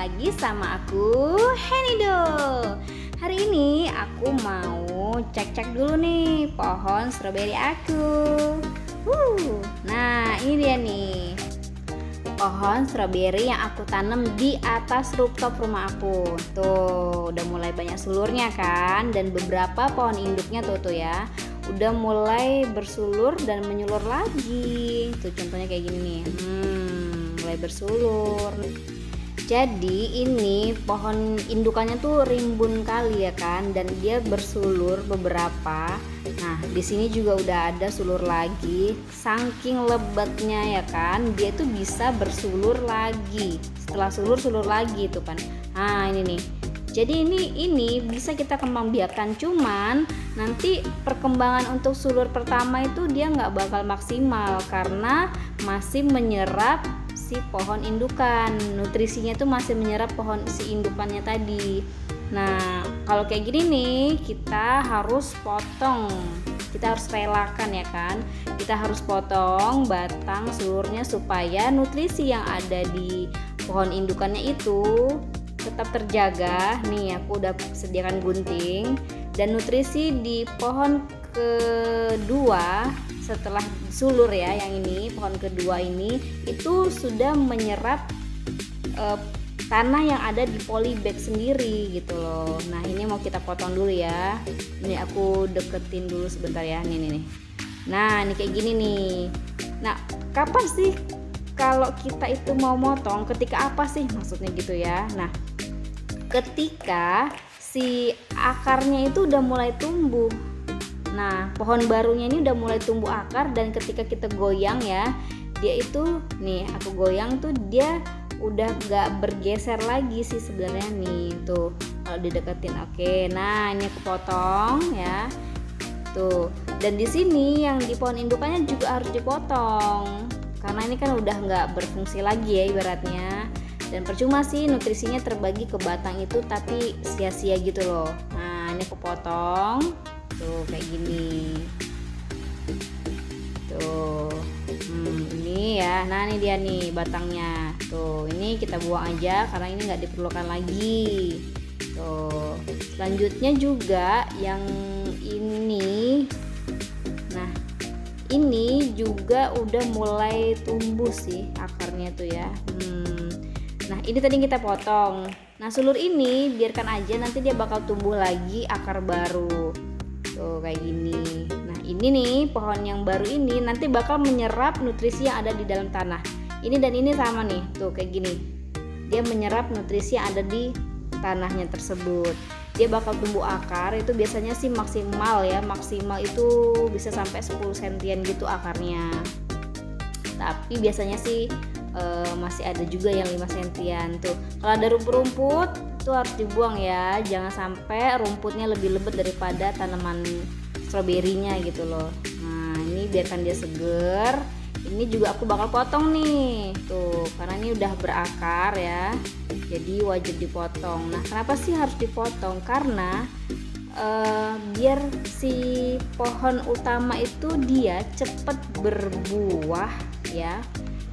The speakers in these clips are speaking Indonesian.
lagi sama aku, Henido. Hari ini aku mau cek-cek dulu nih pohon stroberi aku. Nah, ini dia nih pohon stroberi yang aku tanam di atas rooftop rumah aku. Tuh, udah mulai banyak sulurnya kan, dan beberapa pohon induknya tuh ya udah mulai bersulur dan menyulur lagi. Tuh contohnya kayak gini nih. Mulai bersulur. Jadi ini pohon indukannya tuh rimbun kali ya kan, dan dia bersulur beberapa. Nah, di sini juga udah ada sulur lagi. Saking lebatnya ya kan, dia tuh bisa bersulur lagi. Setelah sulur lagi tuh kan. Nah, ini nih. Jadi ini bisa kita kembang biakan, cuman nanti perkembangan untuk sulur pertama itu dia nggak bakal maksimal karena masih menyerap si pohon indukan. Nutrisinya tuh masih menyerap pohon si indukannya tadi. Nah, kalau kayak gini nih kita harus potong. Kita harus relakan ya kan. Kita harus potong batang sulurnya supaya nutrisi yang ada di pohon indukannya itu tetap terjaga. Nih aku udah sediakan gunting, dan nutrisi di pohon kedua setelah sulur ya, yang ini pohon kedua ini itu sudah menyerap tanah yang ada di polybag sendiri gitu loh. Nah, ini mau kita potong dulu ya. Ini aku deketin dulu sebentar ya. Nih. Nah, ini kayak gini nih. Nah, kapan sih kalau kita itu mau motong? Ketika apa sih maksudnya gitu ya? Nah, ketika si akarnya itu udah mulai tumbuh. Nah, pohon barunya ini udah mulai tumbuh akar, dan ketika kita goyang ya, dia itu nih aku goyang tuh dia udah gak bergeser lagi sih sebenarnya nih. Tuh kalau dideketin. Oke, nah ini aku potong ya. Tuh, dan di sini yang di pohon indukannya juga harus dipotong karena ini kan udah nggak berfungsi lagi ya ibaratnya. Dan percuma sih nutrisinya terbagi ke batang itu tapi sia-sia gitu loh. Nah, ini aku potong tuh kayak gini tuh. Ini ya. Nah, ini dia nih batangnya tuh. Ini kita buang aja karena ini nggak diperlukan lagi tuh. Selanjutnya juga yang ini. Nah, ini juga udah mulai tumbuh sih akarnya tuh ya. Nah, ini tadi kita potong. Nah, sulur ini biarkan aja, nanti dia bakal tumbuh lagi akar baru. Tuh kayak gini. Nah, ini nih pohon yang baru ini nanti bakal menyerap nutrisi yang ada di dalam tanah. Ini dan ini sama nih. Tuh kayak gini. Dia menyerap nutrisi yang ada di tanahnya tersebut. Dia bakal tumbuh akar, itu biasanya sih maksimal ya. Maksimal itu bisa sampai 10 sentian gitu akarnya. Tapi biasanya sih masih ada juga yang 5 sentian tuh. Kalau ada rumput-rumput tuh harus dibuang ya, jangan sampai rumputnya lebih lebat daripada tanaman stroberinya gitu loh. Nah, ini biarkan dia seger. Ini juga aku bakal potong nih tuh, karena ini udah berakar ya, jadi wajib dipotong. Nah, kenapa sih harus dipotong? Karena biar si pohon utama itu dia cepet berbuah ya.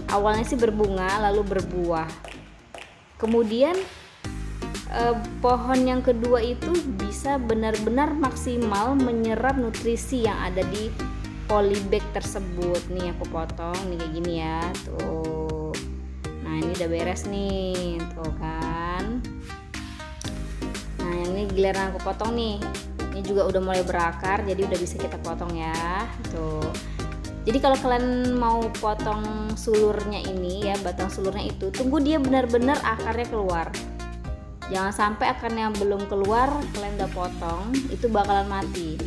Awalnya sih berbunga lalu berbuah. Kemudian pohon yang kedua itu bisa benar-benar maksimal menyerap nutrisi yang ada di polybag tersebut. Nih aku potong nih kayak gini ya tuh. Nah, ini udah beres nih tuh kan. Nah, yang ini giliran aku potong nih. Ini juga udah mulai berakar, jadi udah bisa kita potong ya tuh. Jadi kalau kalian mau potong sulurnya ini ya, batang sulurnya itu, tunggu dia benar-benar akarnya keluar. Jangan sampai akarnya belum keluar kalian udah potong, itu bakalan mati.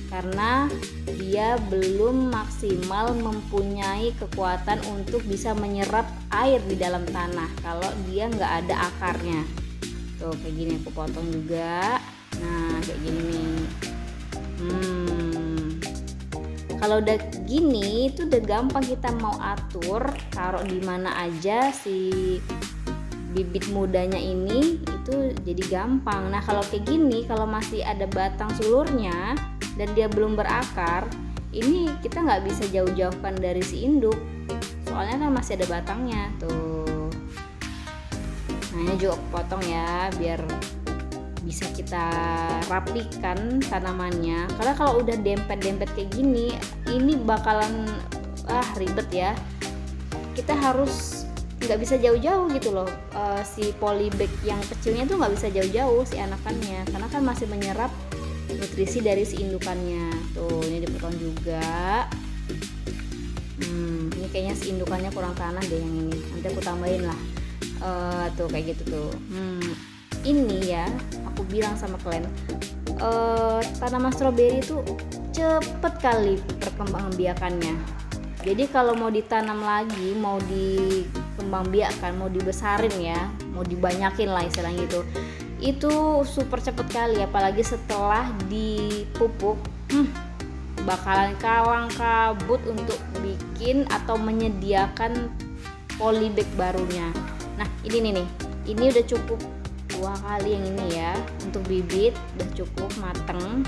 Karena dia belum maksimal mempunyai kekuatan untuk bisa menyerap air di dalam tanah kalau dia nggak ada akarnya. Tuh kayak gini aku potong juga. Nah, kayak gini nih. Kalau udah gini itu udah gampang, kita mau atur taruh di mana aja si bibit mudanya ini itu jadi gampang. Nah, kalau kayak gini, kalau masih ada batang sulurnya dan dia belum berakar, ini kita nggak bisa jauh-jauhkan dari si induk, soalnya kan masih ada batangnya tuh. Nah ini juga aku potong ya biar bisa kita rapikan tanamannya, karena kalau udah dempet-dempet kayak gini ini bakalan ribet ya. Kita harus nggak bisa jauh-jauh gitu loh, si polybag yang kecilnya tuh nggak bisa jauh-jauh si anakannya, karena kan masih menyerap nutrisi dari si indukannya. Tuh ini dipotong juga. Ini kayaknya si indukannya kurang tanah deh yang ini, nanti aku tambahin lah. Tuh kayak gitu tuh. Ini ya aku bilang sama kalian, tanaman stroberi itu cepet kali perkembangbiakannya. Jadi kalau mau ditanam lagi, mau dikembangbiakkan, mau dibesarin ya, mau dibanyakin lah istilahnya gitu, itu super cepet kali. Apalagi setelah dipupuk, bakalan kalang kabut untuk bikin atau menyediakan polybag barunya. Nah ini nih, ini udah cukup 2 kali yang ini ya, untuk bibit udah cukup mateng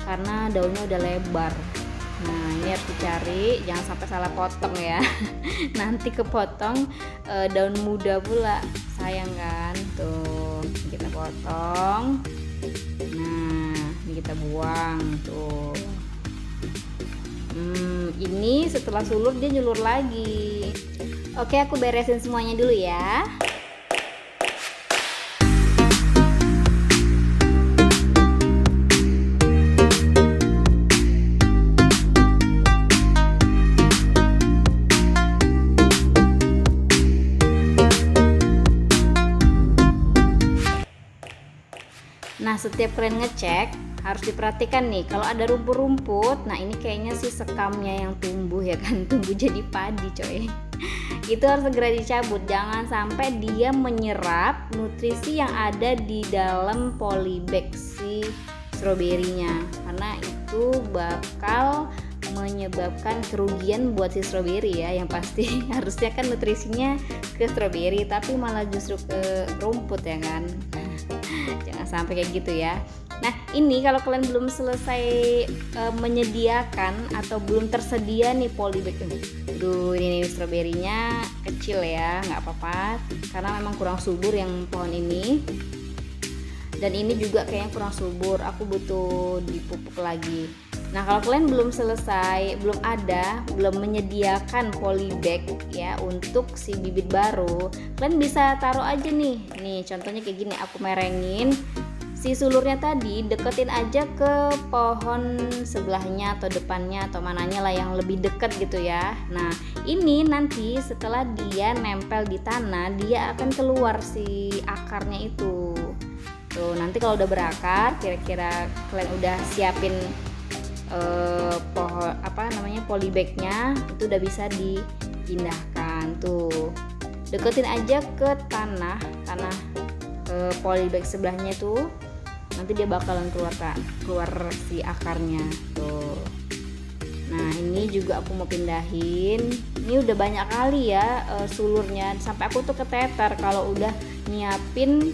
karena daunnya udah lebar. Nah ini harus dicari, jangan sampai salah potong ya. Nanti kepotong daun muda pula, sayang kan. Tuh kita potong. Nah ini kita buang tuh. Ini setelah sulur dia nyulur lagi. Oke, aku beresin semuanya dulu ya. Nah setiap kalian ngecek harus diperhatikan nih, kalau ada rumput-rumput, nah ini kayaknya sih sekamnya yang tumbuh ya kan, tumbuh jadi padi coy. Itu harus segera dicabut, jangan sampai dia menyerap nutrisi yang ada di dalam polybag si stroberinya, karena itu bakal menyebabkan kerugian buat si stroberi ya. Yang pasti harusnya kan nutrisinya ke stroberi, tapi malah justru ke rumput ya kan. Jangan sampai kayak gitu ya. Nah ini kalau kalian belum selesai menyediakan atau belum tersedia nih polybag, ini nih stroberinya kecil ya, nggak apa-apa karena memang kurang subur yang pohon ini, dan ini juga kayaknya kurang subur, aku butuh dipupuk lagi. Nah kalau kalian belum selesai, belum menyediakan polybag ya untuk si bibit baru, kalian bisa taruh aja nih contohnya kayak gini, aku merengin si sulurnya tadi, deketin aja ke pohon sebelahnya atau depannya atau mananya lah yang lebih deket gitu ya. Nah ini nanti setelah dia nempel di tanah, dia akan keluar si akarnya itu. Tuh nanti kalau udah berakar, kira-kira kalian udah siapin polybagnya, itu udah bisa dipindahkan. Tuh deketin aja ke tanah polybag sebelahnya tuh, nanti dia bakalan keluar si akarnya tuh. Nah ini juga aku mau pindahin, ini udah banyak kali ya sulurnya, sampai aku tuh keteter kalau udah nyiapin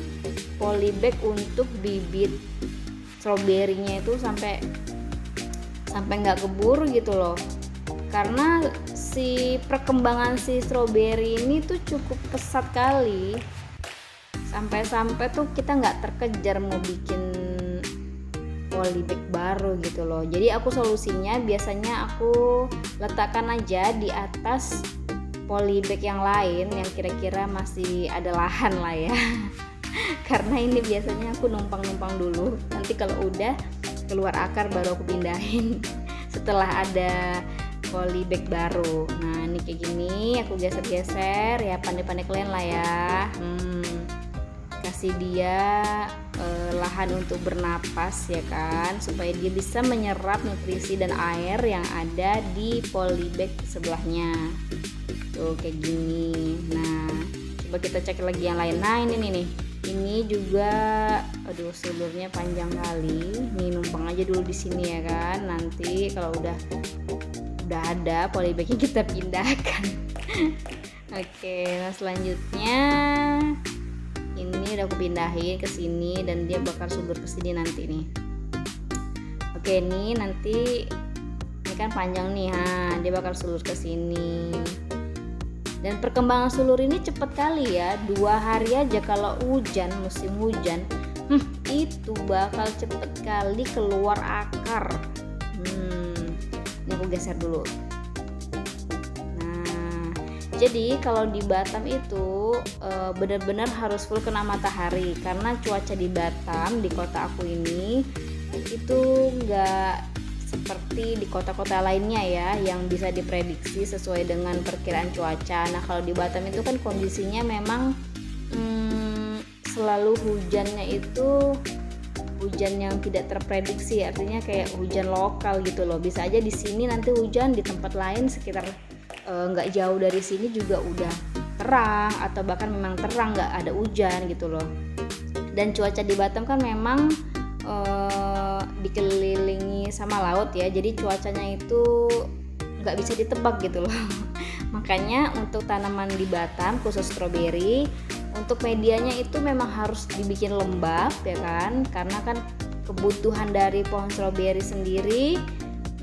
polybag untuk bibit stroberinya itu sampai nggak keburu gitu loh, karena si perkembangan si stroberi ini tuh cukup pesat kali, sampai tuh kita nggak terkejar mau bikin polybag baru gitu loh. Jadi aku solusinya biasanya aku letakkan aja di atas polybag yang lain yang kira-kira masih ada lahan lah ya. Karena ini biasanya aku numpang dulu, nanti kalau udah keluar akar baru aku pindahin setelah ada polybag baru. Nah ini kayak gini aku geser-geser ya, pandai-pandai kalian lah ya. Kasih dia lahan untuk bernapas ya kan, supaya dia bisa menyerap nutrisi dan air yang ada di polybag sebelahnya tuh kayak gini. Nah coba kita cek lagi yang lain. Nah ini juga aduh sulurnya panjang kali, nih numpang aja dulu di sini ya kan, nanti kalau udah ada polybagnya kita pindahkan. Oke, nah selanjutnya ini udah aku pindahin ke sini dan dia bakal subur ke sini nanti nih. Oke, nih nanti ini kan panjang nih, dia bakal subur ke sini. Dan perkembangan sulur ini cepet kali ya, 2 hari aja kalau hujan, musim hujan itu bakal cepet kali keluar akar. Ini aku geser dulu. Nah, jadi kalau di Batam itu benar-benar harus full kena matahari, karena cuaca di Batam, di kota aku ini itu nggak seperti di kota-kota lainnya ya, yang bisa diprediksi sesuai dengan perkiraan cuaca. Nah kalau di Batam itu kan kondisinya memang selalu hujannya itu hujan yang tidak terprediksi, artinya kayak hujan lokal gitu loh. Bisa aja di sini nanti hujan, di tempat lain sekitar nggak jauh dari sini juga udah terang, atau bahkan memang terang nggak ada hujan gitu loh. Dan cuaca di Batam kan memang dikelilingi sama laut ya, jadi cuacanya itu nggak bisa ditebak gitu loh. Makanya untuk tanaman di Batam khusus stroberi, untuk medianya itu memang harus dibikin lembab ya kan, karena kan kebutuhan dari pohon stroberi sendiri.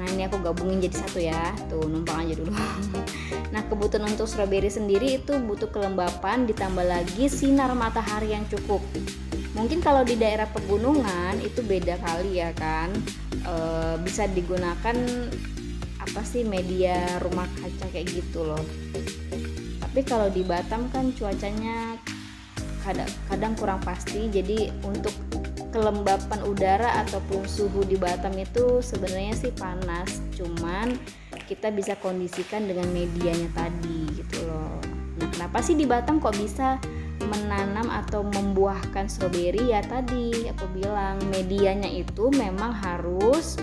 Nah ini aku gabungin jadi satu ya, tuh numpang aja dulu. Nah kebutuhan untuk stroberi sendiri itu butuh kelembapan, ditambah lagi sinar matahari yang cukup. Mungkin kalau di daerah pegunungan itu beda kali ya kan, bisa digunakan apa sih, media rumah kaca kayak gitu loh. Tapi kalau di Batam kan cuacanya kadang kurang pasti, jadi untuk kelembapan udara ataupun suhu di Batam itu sebenarnya sih panas, cuman kita bisa kondisikan dengan medianya tadi gitu loh. Nah kenapa sih di Batam kok bisa menanam atau membuahkan stroberi? Ya tadi aku bilang medianya itu memang harus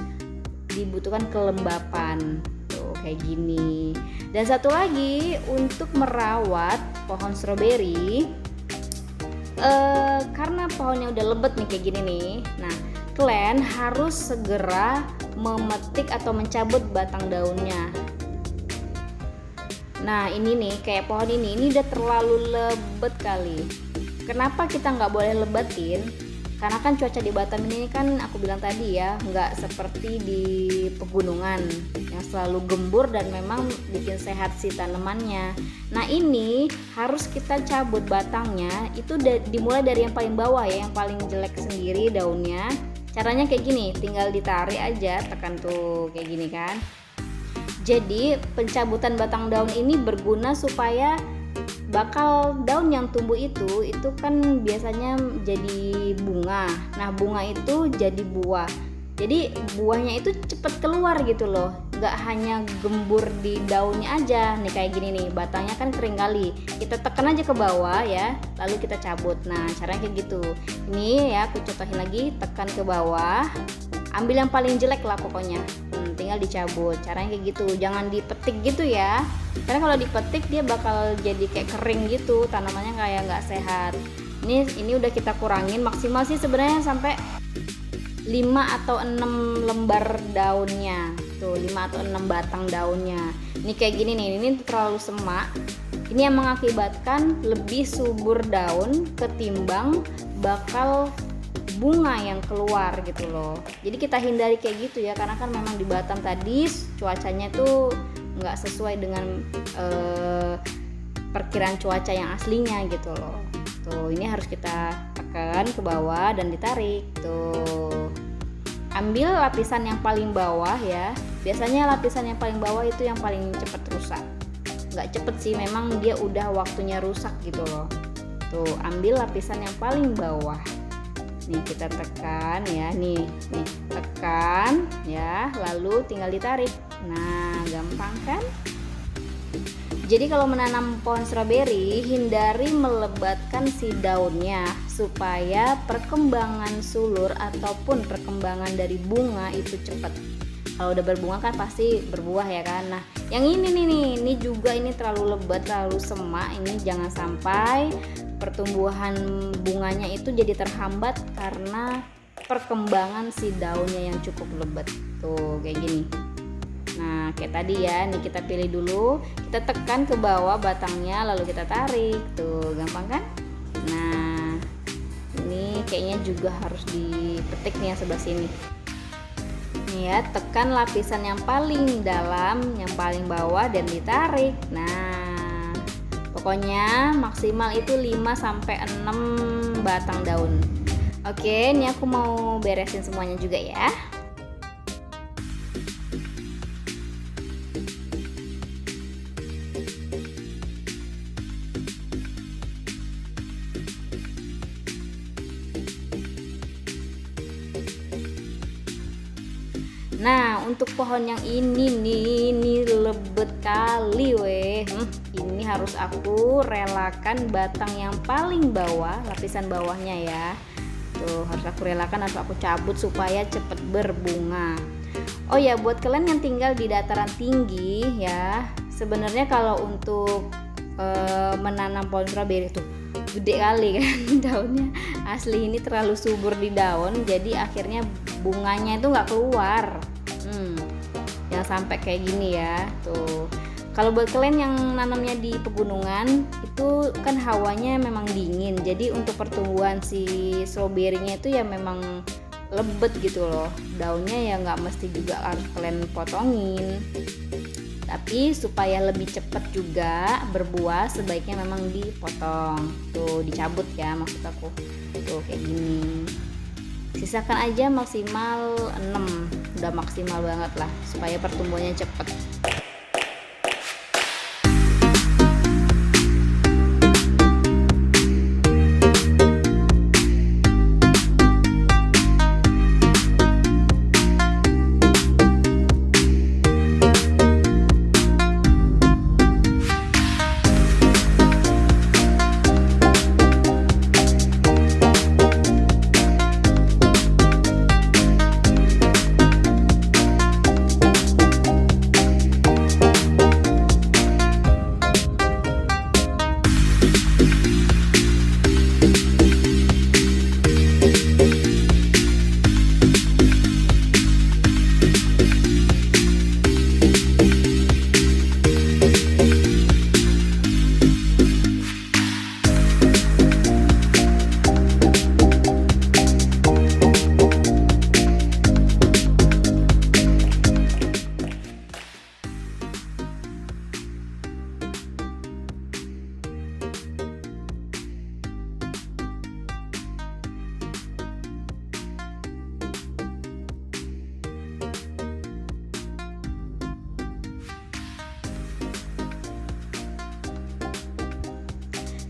dibutuhkan kelembapan tuh kayak gini. Dan satu lagi, untuk merawat pohon stroberi karena pohonnya udah lebat nih kayak gini nih, nah kalian harus segera memetik atau mencabut batang daunnya. Nah ini nih kayak pohon ini udah terlalu lebat kali. Kenapa kita nggak boleh lebatin? Karena kan cuaca di Batam ini kan aku bilang tadi ya, nggak seperti di pegunungan yang selalu gembur dan memang bikin sehat si tanamannya. Nah ini harus kita cabut batangnya, itu dimulai dari yang paling bawah ya, yang paling jelek sendiri daunnya. Caranya kayak gini, tinggal ditarik aja, tekan tuh kayak gini kan. Jadi pencabutan batang daun ini berguna supaya bakal daun yang tumbuh itu kan biasanya jadi bunga. Nah bunga itu jadi buah. Jadi buahnya itu cepet keluar gitu loh. Gak hanya gembur di daunnya aja. Nih kayak gini nih, batangnya kan kering kali. Kita tekan aja ke bawah ya, lalu kita cabut. Nah caranya kayak gitu. Ini ya aku contohin lagi, tekan ke bawah. Ambil yang paling jelek lah pokoknya, tinggal dicabut. Caranya kayak gitu, jangan dipetik gitu ya, karena kalau dipetik dia bakal jadi kayak kering gitu, tanamannya kayak nggak sehat. Ini udah kita kurangin, maksimal sih sebenarnya sampai 5 atau 6 lembar daunnya tuh, 5 atau 6 batang daunnya. Ini kayak gini nih, ini terlalu semak. Ini yang mengakibatkan lebih subur daun ketimbang bakal bunga yang keluar gitu loh. Jadi kita hindari kayak gitu ya, karena kan memang di Batam tadi cuacanya tuh nggak sesuai dengan perkiraan cuaca yang aslinya gitu loh. Tuh ini harus kita tekan ke bawah dan ditarik tuh. Ambil lapisan yang paling bawah ya. Biasanya lapisan yang paling bawah itu yang paling cepet rusak. Nggak cepet sih, memang dia udah waktunya rusak gitu loh. Tuh ambil lapisan yang paling bawah. Nih kita tekan ya, nih tekan ya, lalu tinggal ditarik. Nah gampang kan? Jadi kalau menanam pohon stroberi, hindari melebatkan si daunnya supaya perkembangan sulur ataupun perkembangan dari bunga itu cepat. Kalau udah berbunga kan pasti berbuah ya kan. Nah yang ini juga ini terlalu lebat, terlalu semak. Ini jangan sampai pertumbuhan bunganya itu jadi terhambat karena perkembangan si daunnya yang cukup lebat. Tuh kayak gini. Nah kayak tadi ya, nih kita pilih dulu, kita tekan ke bawah batangnya lalu kita tarik. Tuh gampang kan? Nah ini kayaknya juga harus dipetik nih yang sebelah sini. Nih ya, tekan lapisan yang paling dalam, yang paling bawah dan ditarik. Nah Pokoknya maksimal itu 5-6 batang daun. Oke, ini aku mau beresin semuanya juga ya. Nah, untuk pohon yang ini nih, ini lebet kali weh. Ini harus aku relakan batang yang paling bawah, lapisan bawahnya ya. Tuh, harus aku relakan, harus aku cabut supaya cepet berbunga. Oh ya, buat kalian yang tinggal di dataran tinggi ya, sebenarnya kalau untuk menanam pohon stroberi tuh gede kali kan daunnya, asli ini terlalu subur di daun, jadi akhirnya bunganya itu nggak keluar. Yang sampai kayak gini ya. Tuh, kalau buat kalian yang nanamnya di pegunungan itu kan hawanya memang dingin, jadi untuk pertumbuhan si stroberinya itu ya memang lebet gitu loh. Daunnya ya nggak mesti juga harus kalian potongin, tapi supaya lebih cepat juga berbuah sebaiknya memang dipotong. Tuh, dicabut ya maksud aku. Tuh kayak gini. Sisakan aja maksimal 6, udah maksimal banget lah supaya pertumbuhannya cepet.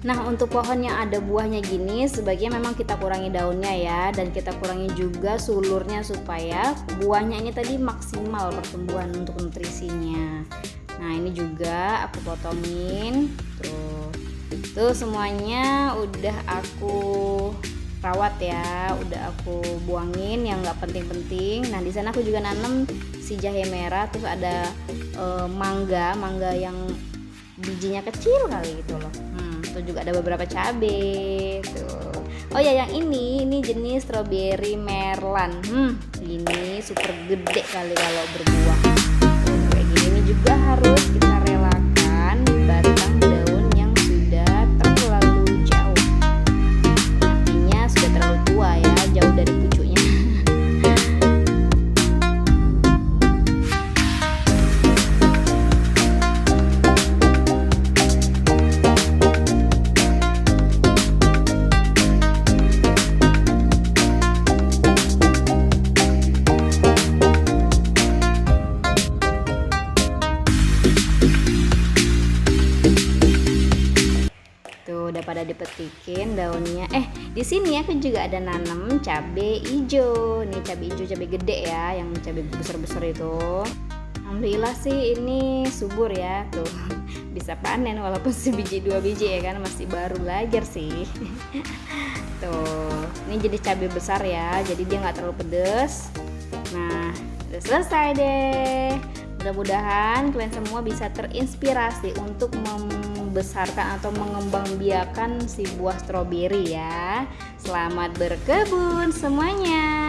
Nah, untuk pohon yang ada buahnya gini sebaiknya memang kita kurangi daunnya ya, dan kita kurangi juga sulurnya supaya buahnya ini tadi maksimal pertumbuhan untuk nutrisinya. Nah, ini juga aku potongin. Tuh semuanya udah aku rawat ya, udah aku buangin yang nggak penting-penting. Nah, di sana aku juga nanam si jahe merah, terus ada mangga yang bijinya kecil kali gitu loh. Tuh juga ada beberapa cabai tuh. Oh ya, yang ini jenis stroberi Merlan. Ini super gede kali kalau berbuah. Tuh, kayak gini ini juga harus kita relakan batang daun yang sudah terlalu jauh. Artinya sudah terlalu tua ya, jauh dari pucuknya. Udah pada dipetikin daunnya. Di sini aku juga ada nanam cabai hijau. Nih cabai hijau, cabai gede ya, yang cabai besar-besar itu. Alhamdulillah sih ini subur ya. Tuh, bisa panen walaupun sebiji 2 biji ya kan, masih baru belajar sih. Tuh, ini jadi cabai besar ya, jadi dia nggak terlalu pedes. Nah, udah selesai deh. Mudah-mudahan kalian semua bisa terinspirasi untuk membesarkan atau mengembangbiakan si buah stroberi ya. Selamat berkebun semuanya.